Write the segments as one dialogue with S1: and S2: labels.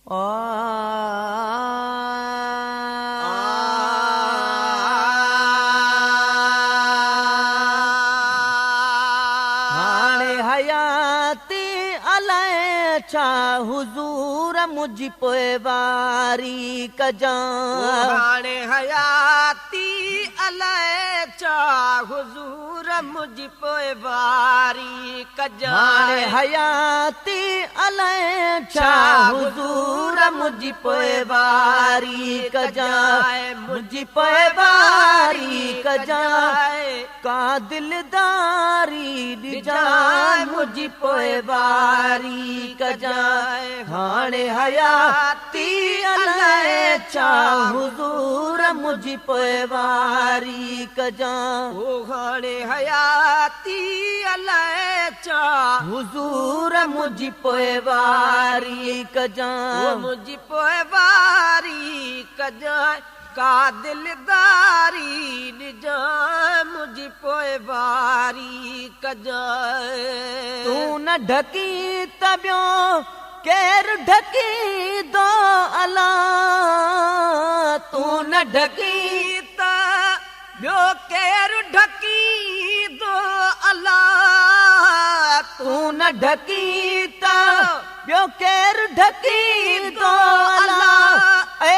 S1: हाणे हयाती अलाए छा हुजूर मुझी पोइ वारी कजां।
S2: हाणे हयाती अलाए छा हुजूर मुझी पोइ वारी कजां।
S1: हाणे हयाती अलाए छा हुजूर मुझी पोइ वारी कजां। मुझी पोइ वारी कजां का दिलदारी ॾिजां मुझी पोइ वारी कजां। हाणे हयाती अलाए छा हुजूर मुझी पोइ वारी कजां।
S2: हाणे हयाती अलाए छा
S1: हुजूर मुझी पोइ वारी कजां।
S2: मुझी पोइ वारी कजां का दिलदारी ॾिजां मुझी पोइ वारी कजां।
S1: तूं न ढकी त ॿियो केरु ढकी दो अला। तूं न ढकी
S2: त ॿियो केरु ढकी दो अला।
S1: तूं न ढकी त ॿियो केरु ढकी दो अला। ऐ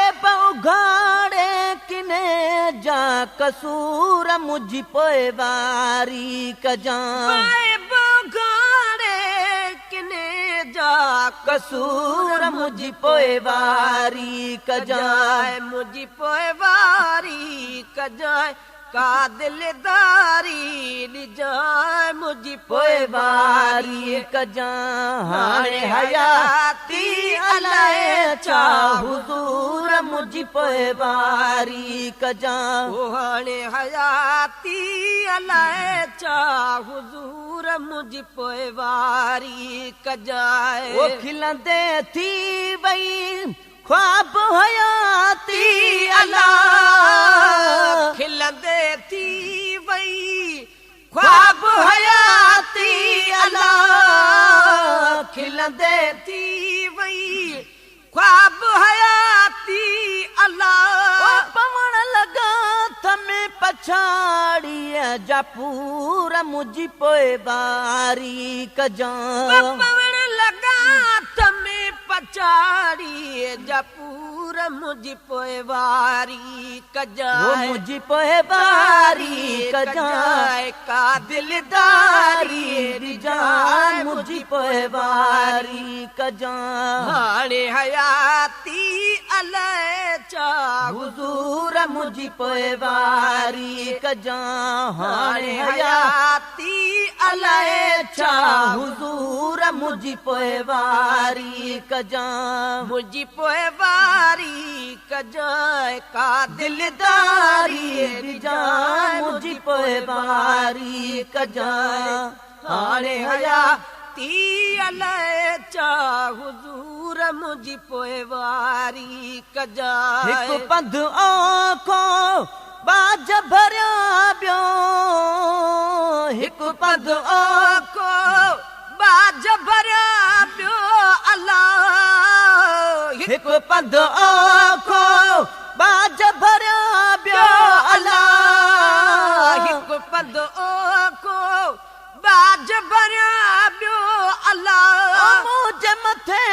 S1: उघाड़े किने जा कसूर मुझी पोइ वारी कजां।
S2: उघाड़े किने जा
S1: कसूर मुझी पोइ वारी कजां।
S2: मुझी पोइ वारी कजां का दिलदारी ॾिजां मुझी पोइ वारी
S1: कजां। हाणे हयाती अलाए छा हुजूर मुझी पोइ वारी कजां।
S2: हाणे हयाती अलाए छा हुजूर मुझी पोइ वारी कजां।
S1: ओ खिलंदे थी वई ख्वाब हयाती अला।
S2: खिलंदे थी वई ख्वाब हयाती अला।
S1: खिलंदे
S2: थी वई ख्वाब हयाती अला।
S1: पवण लॻा थमे पछाड़ीअ जा पूर मुझी पोइ वारी कजां।
S2: पवण लॻा थमे पछाड़ी जा पूर मुझी पोइ वारी कजां।
S1: मुझी पोइ वारी कजां
S2: का
S1: दिलदारी ॾिजां मुझी पोइ वारी कजां।
S2: हाणे हयाती अलाए छा
S1: हुजूर मुझी पोइ वारी कजां। हाणे
S2: हयाती
S1: अलाए छा हुजूर मुझी पोइ वारी कजां।
S2: मुझी पोइ वारी कजां का
S1: दिलदारी ॾिजां मुझी पोइ वारी कजां।
S2: हाणे हयाती अलाए छा हुजूर मुझी पोइ वारी कजां।
S1: हिकु पंधु आखो बाज भरिया ॿियो। हिकु पंधु
S2: आखो बाज भरिया ॿियो अला।
S1: हिकु पंधु आखो बाज भरिया ॿियो अला।
S2: हिकु पंधु आखो बाज भरिया ॿियो अला।
S1: मुंहिंजे मथे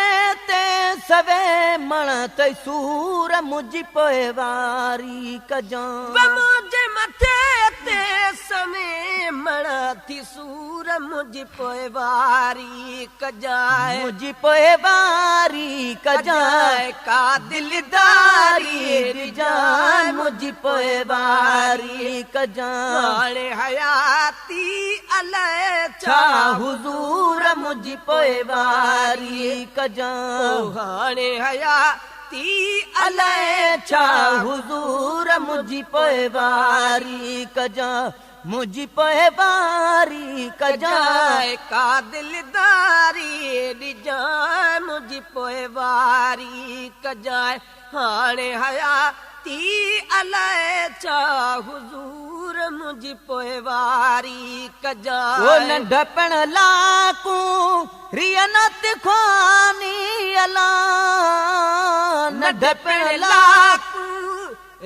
S1: ते सवे मण ते सूर मुझी पोइ वारी कजां।
S2: मुंहिंजे मथे ते सवे मण थी सूर मुझी पोइ वारी कजां।
S1: मुझी पोइ वारी कजां
S2: का
S1: दिलदारी ॾिजां मुझी पोइ वारी कजां।
S2: हाणे हयाती अलाए
S1: छा हुजूर मुझी पोइ वारी कजां।
S2: हाणे हयाती
S1: अलाए छा हुजूर मुझी पोइ वारी कजां। मुझी पोइ वारी कजां
S2: का दिलदारी ॾिजां मुझी पोइ वारी कजां। हाणे हयाती अलाए छा हुजूर मुझी पोइ वारी कजां।
S1: नंढपण लाकू रियनत ख्वानी अला। डपण लाख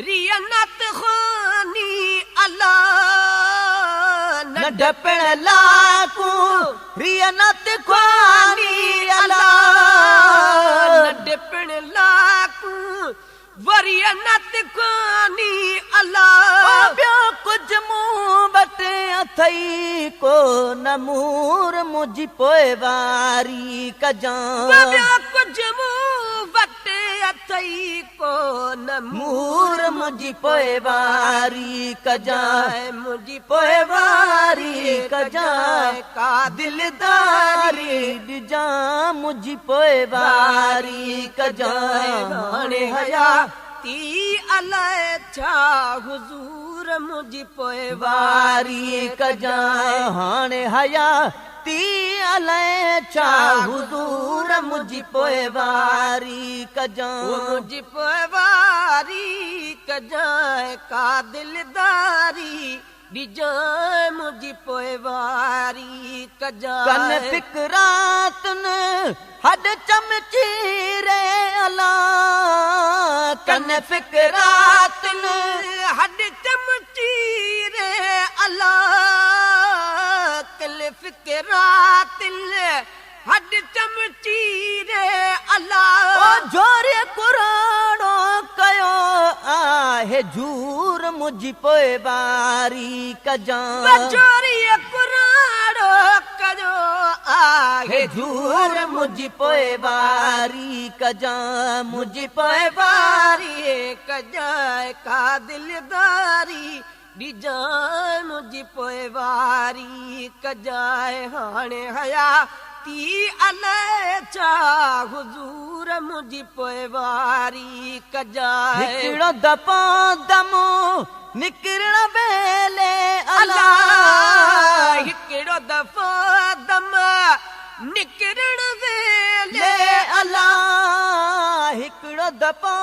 S2: रियनत खानी अल्लाह
S1: न डपण लाकू रियनत ख्वानी अल्लाह
S2: न डपण लाकू वरियनत खानी अल्लाह
S1: ॿियो कुझु मूं वटि अथई को न मूर मुंहिंजी पोइवारी कजां
S2: ॿियो कुझु मूं वटि अथई को न
S1: मूर मुंहिंजी पोइवारी कजां
S2: मुंहिंजी
S1: पोइवारी कजां
S2: का
S1: दिलदारी ॾिजां मुंहिंजी पोइवारी कजां
S2: हाणे हया ती अलाए छा हुजूर मुंहिंजी पोइवारी
S1: कजां हाणे हया ती अलाए छा हुजूर मुंहिंजी पोइवारी कजां
S2: मुंहिंजी पोइवारी कजां का दिलदारी ॾिजां मुंहिंजी पोइवारी कजां
S1: कन फिकरातुन हॾ चमची रे अला कन फिकरातुन
S2: हॾ चमची रे अल्लाह कल फिकरातिल हॾ चमची रे अल्लाह
S1: जोरे कुरानो कयो आहे झूर मुंहिंजी पोइवारी कजां
S2: जोरी कुरानो कयो आहे
S1: झूर मुंहिंजी पोइवारी कजां मुंहिंजी पोइवारी
S2: कजां का दिलदारी ॾिजां मुंहिंजी पोइवारी कजां हाणे हया ती अलाए छा हुजूर मुंहिंजी पोइवारी कजां
S1: हिकिड़ो दफ़ो दमो निकिरण वेले
S2: अल्लाह हिकिड़ो दफ़ो दम निकिरण वेले
S1: अला हिकिड़ो दफ़ो